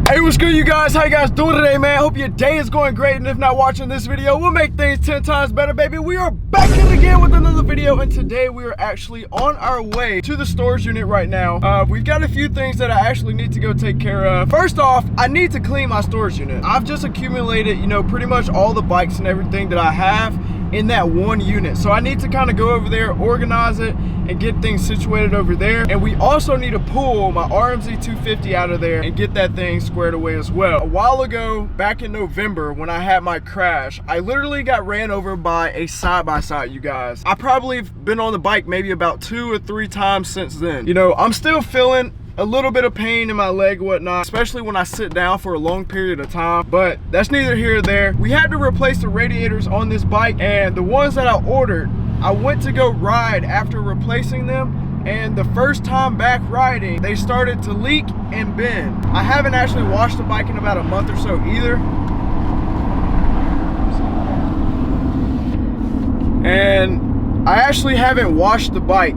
Hey, what's good, you guys? How you guys doing today, man? Hope your day is going great, and if not watching this video, we'll make things 10 times better, baby. We are back in again with another video, and today we are actually on our way to the storage unit right now. We've got a few things that I actually need to go take care of. First off, I need to clean my storage unit. I've just accumulated, you know, pretty much all the bikes and everything that I have in that one unit. So I need to kind of go over there, organize it, and get things situated over there. And we also need to pull my RMZ 250 out of there and get that thing squared away as well. A while ago, back in November, when I had my crash, I literally got ran over by a side-by-side, you guys. I probably have been on the bike maybe about 2 or 3 times since then. You know, I'm still feeling a little bit of pain in my leg, whatnot, especially when I sit down for a long period of time, but that's neither here nor there. We had to replace the radiators on this bike, and the ones that I ordered, I went to go ride after replacing them, and the first time back riding, they started to leak and bend. I haven't actually washed the bike in about a month or so either. And I actually haven't washed the bike.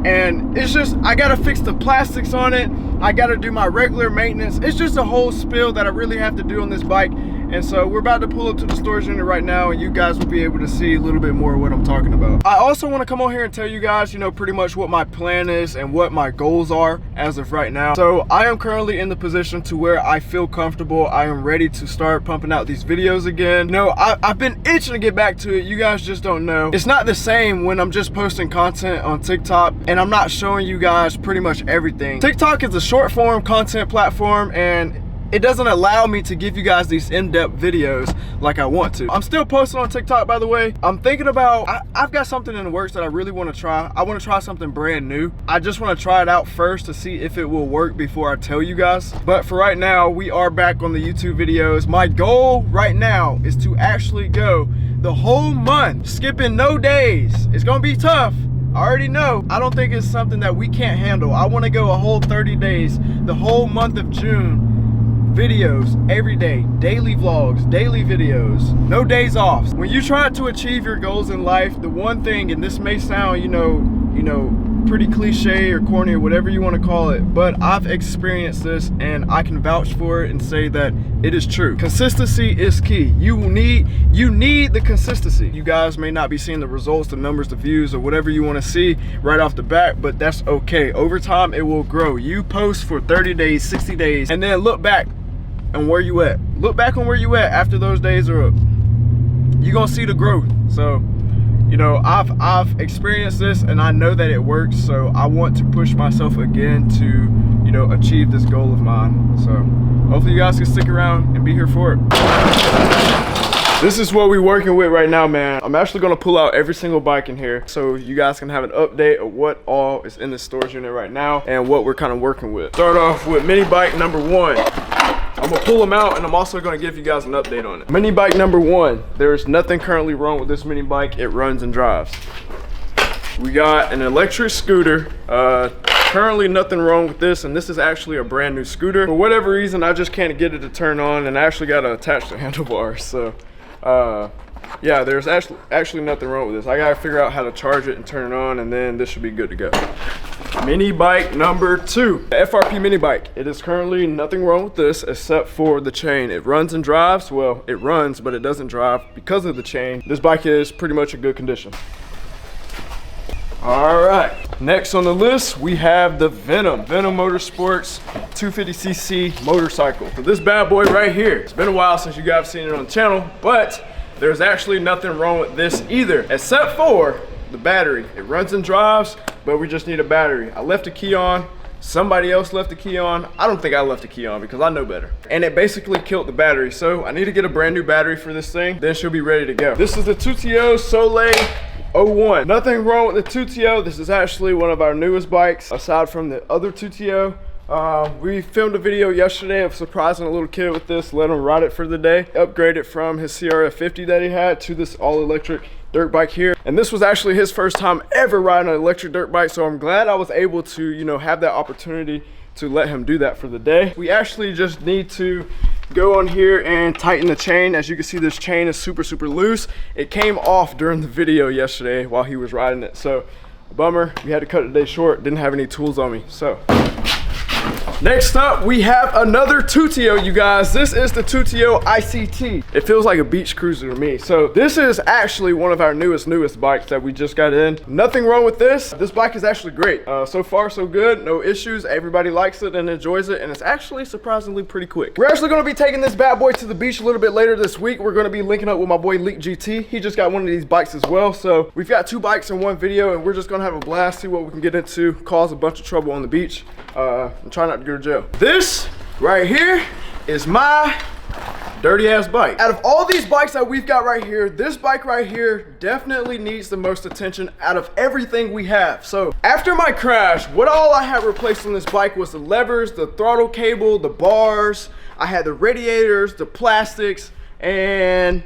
And it's just, I gotta fix the plastics on it. I gotta do my regular maintenance. It's just a whole spill that I really have to do on this bike. And so we're about to pull up to the storage unit right now, and you guys will be able to see a little bit more of what I'm talking about. I also want to come on here and tell you guys, you know, pretty much what my plan is and what my goals are as of right now. So I am currently in the position to where I feel comfortable. I am ready to start pumping out these videos again. No, I've been itching to get back to it. You guys just don't know. It's not the same when I'm just posting content on TikTok and I'm not showing you guys pretty much everything. TikTok is a short form content platform, and it doesn't allow me to give you guys these in-depth videos like I want to. I'm still posting on TikTok, by the way. I'm thinking about, I've got something in the works that I really want to try. I want to try something brand new. I just want to try it out first to see if it will work before I tell you guys. But for right now, we are back on the YouTube videos. My goal right now is to actually go the whole month, skipping no days. It's gonna be tough. I already know. I don't think it's something that we can't handle. I want to go a whole 30 days, the whole month of June. Videos every day, daily vlogs, daily videos, no days off. When you try to achieve your goals in life, the one thing, and this may sound, you know, pretty cliche or corny or whatever you want to call it, but I've experienced this and I can vouch for it and say that it is true. Consistency is key. You need the consistency. You guys may not be seeing the results, the numbers, the views, or whatever you want to see right off the bat, but that's okay. Over time, it will grow. You post for 30 days, 60 days, and then look back and where you at. Look back on where you at after those days are up. You're gonna see the growth. So, you know, I've experienced this and I know that it works, so I want to push myself again to, you know, achieve this goal of mine. So hopefully you guys can stick around and be here for it. This is what we're working with right now, man. I'm actually gonna pull out every single bike in here so you guys can have an update of what all is in the storage unit right now and what we're kind of working with. Start off with mini bike number 1. I'm gonna pull them out and I'm also gonna give you guys an update on it. Mini bike number 1, there's nothing currently wrong with this mini bike. It runs and drives. We got an electric scooter. Currently nothing wrong with this, and this is actually a brand new scooter. For whatever reason, I just can't get it to turn on, and I actually gotta attach the handlebars. So yeah, there's actually nothing wrong with this. I gotta figure out how to charge it and turn it on, and then this should be good to go. Mini bike number 2, the FRP mini bike. It is currently nothing wrong with this except for the chain. It runs and drives. Well, it runs, but it doesn't drive because of the chain. This bike is pretty much in good condition. All right, next on the list, we have the Venom Motorsports 250cc motorcycle. So this bad boy right here, it's been a while since you guys have seen it on the channel, but there's actually nothing wrong with this either, except for the battery. It runs and drives, but we just need a battery. I left the key on, somebody else left the key on. I don't think I left the key on because I know better. And it basically killed the battery. So I need to get a brand new battery for this thing, then she'll be ready to go. This is the 2TO Soleil 01. Nothing wrong with the 2TO. This is actually one of our newest bikes, aside from the other 2TO. We filmed a video yesterday of surprising a little kid with this, let him ride it for the day. Upgraded from his CRF 50 that he had to this all-electric dirt bike here. And this was actually his first time ever riding an electric dirt bike, so I'm glad I was able to, you know, have that opportunity to let him do that for the day. We actually just need to go on here and tighten the chain. As you can see, this chain is super loose. It came off during the video yesterday while he was riding it, so bummer. We had to cut the day short, didn't have any tools on me. So Next up, we have another Tutio, you guys. This is the Tutio ICT. It feels like a beach cruiser to me. So this is actually one of our newest bikes that we just got in. Nothing wrong with this. This bike is actually great. So far, so good. No issues. Everybody likes it and enjoys it, and it's actually surprisingly pretty quick. We're actually gonna be taking this bad boy to the beach a little bit later this week. We're gonna be linking up with my boy Leak GT. He just got one of these bikes as well. So we've got 2 bikes in one video, and we're just gonna have a blast, see what we can get into, cause a bunch of trouble on the beach, and try not to go to jail. This right here is my dirty ass bike. Out of all these bikes that we've got right here, this bike right here definitely needs the most attention out of everything we have. So after my crash, what all I had replaced on this bike was the levers, the throttle cable, the bars. I had the radiators, the plastics, and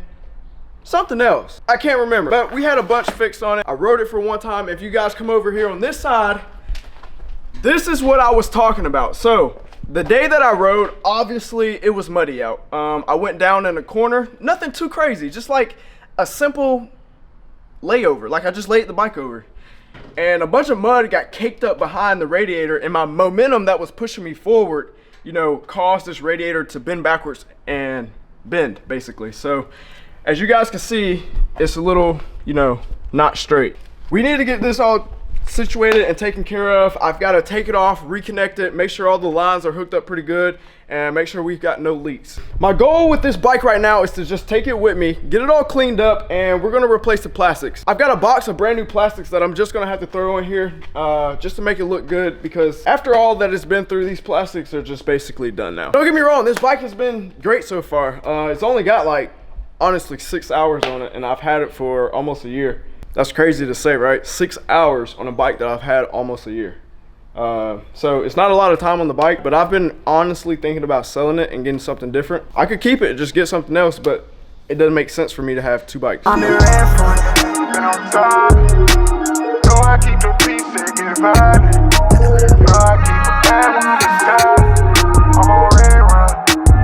something else. I can't remember, but we had a bunch fixed on it. I rode it for one time. If you guys come over here on this side, this is what I was talking about. So the day that I rode, obviously it was muddy out. I went down in a corner, nothing too crazy, just like a simple layover. Like I just laid the bike over, and a bunch of mud got caked up behind the radiator, and my momentum that was pushing me forward, you know, caused this radiator to bend backwards and bend basically. So as you guys can see, it's a little, you know, not straight. We need to get this all situated and taken care of. I've got to take it off, reconnect it, make sure all the lines are hooked up pretty good, and make sure we've got no leaks. My goal with this bike right now is to just take it with me, get it all cleaned up, and we're gonna replace the plastics. I've got a box of brand new plastics that I'm just gonna have to throw in here just to make it look good, because after all that it's been through, these plastics are just basically done now. Don't get me wrong, this bike has been great so far. It's only got like, honestly, 6 hours on it, and I've had it for almost a year. That's crazy to say, right? 6 hours on a bike that I've had almost a year. So it's not a lot of time on the bike, but I've been honestly thinking about selling it and getting something different. I could keep it and just get something else, but it doesn't make sense for me to have 2 bikes. I'm in red front, been on top. No, I keep the peace and get violent. No, I keep a bad one in the sky. I'm on red run,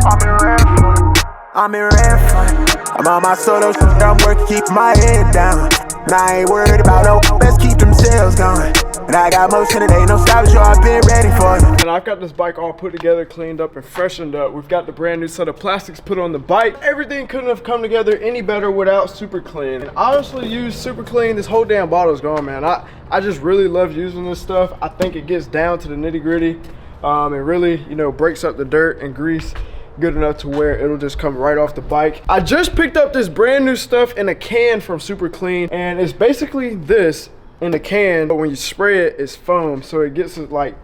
I'm in red front. I'm in red front. I'm on my solo shit, I'm working, keep my head down. And I ain't worried about no, let's keep them sales going. And I got motion, it ain't no stopping, sure I've been ready for it. And I've got this bike all put together, cleaned up, and freshened up. We've got the brand new set of plastics put on the bike. Everything couldn't have come together any better without Super Clean. And I honestly use Super Clean. This whole damn bottle's gone, man. I just really love using this stuff. I think it gets down to the nitty gritty. It really, you know, breaks up the dirt and grease good enough to where it'll just come right off the bike. I just picked up this brand new stuff in a can from Super Clean, and it's basically this in a can, but when you spray it, it's foam, so it gets it like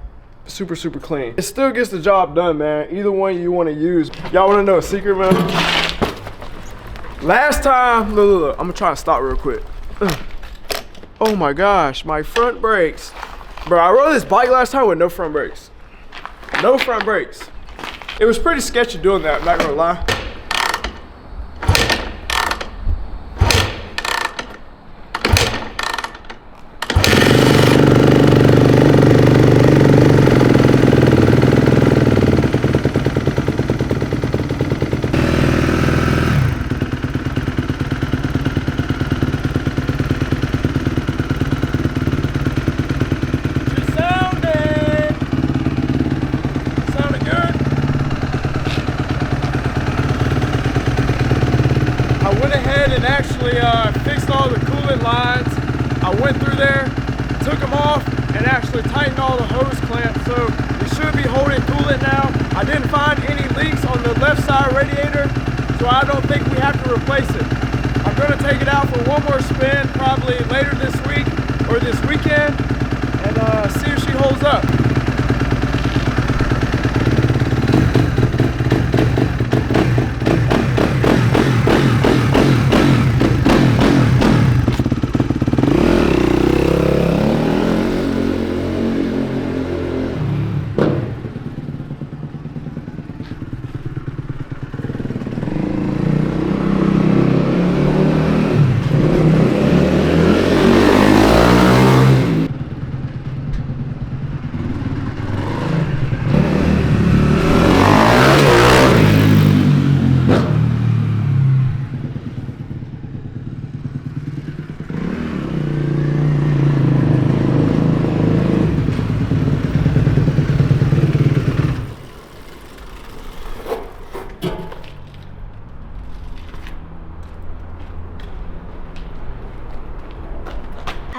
super clean. It still gets the job done, man. Either one you want to use. Y'all want to know a secret, man? Last time, look, I'm gonna try to stop real quick. Oh my gosh, my front brakes. Bro, I rode this bike last time with no front brakes. No front brakes. It was pretty sketchy doing that, I'm not gonna lie. Fixed all the coolant lines. I went through there, took them off, and actually tightened all the hose clamps, so we should be holding coolant now. I didn't find any leaks on the left side radiator, so I don't think we have to replace it. I'm gonna take it out for one more spin, probably later this week or this weekend, and see if she holds up.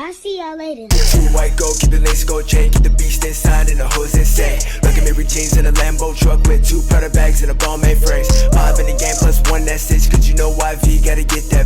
I'll see y'all later. Two white gold, keep the lace gold chain, keep the beast inside and the hoes insane. Look at me, jeans in a Lambo truck with 2 powder bags and a ball made frames. 5 in the game plus 1 that's 6, cause you know YV gotta get that.